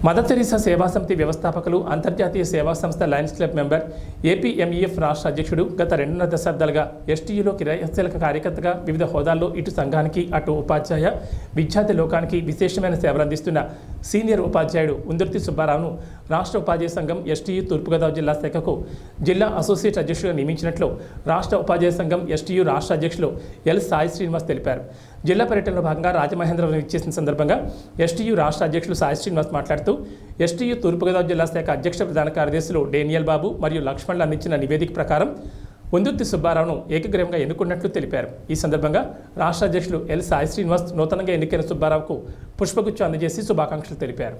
Mother Teresa సేవా సమితి వ్యవస్థాపకులు, అంతర్జాతీయ సేవా సంస్థ లయన్స్ క్లబ్ మెంబర్, ఏపీఎంఈఎఫ్ రాష్ట్ర అధ్యక్షుడు, గత 2.5 దశాబ్దాలుగా ఎస్టీయూలో క్రియాశీలక కార్యకర్తగా వివిధ హోదాల్లో ఇటు సంఘానికి అటు ఉపాధ్యాయ విద్యార్థి లోకానికి విశేషమైన సేవలందిస్తున్న సీనియర్ ఉపాధ్యాయుడు ఉందుర్తి సుబ్బారావును రాష్ట్ర ఉపాధ్యాయ సంఘం ఎస్టీయూ తూర్పుగోదావరి జిల్లా శాఖకు జిల్లా అసోసియేట్ అధ్యక్షుడిగా నియమించినట్లు రాష్ట్ర ఉపాధ్యాయ సంఘం ఎస్టీయూ రాష్ట్ర అధ్యక్షులు ఎల్ సాయి శ్రీనివాస్ తెలిపారు. జిల్లా పర్యటనలో భాగంగా రాజమహేంద్రవరం ఇచ్చేసిన సందర్భంగా ఎస్టీయూ రాష్ట్ర అధ్యక్షులు సాయి శ్రీనివాస్ మాట్లాడుతూ ఎస్టీయూ తూర్పుగోదావరి జిల్లా శాఖ అధ్యక్ష ప్రధాన కార్యదర్శులు డేనియల్ బాబు మరియు లక్ష్మణ్లు అందించిన నివేదిక ప్రకారం ఉందుర్తి సుబ్బారావును ఏకగ్రీవంగా ఎన్నుకున్నట్లు తెలిపారు. ఈ సందర్భంగా రాష్ట్ర అధ్యక్షులు ఎల్ సాయి శ్రీనివాస్ నూతనంగా ఎన్నికైన సుబ్బారావుకు పుష్పగుచ్చం అందజేసి శుభాకాంక్షలు తెలిపారు.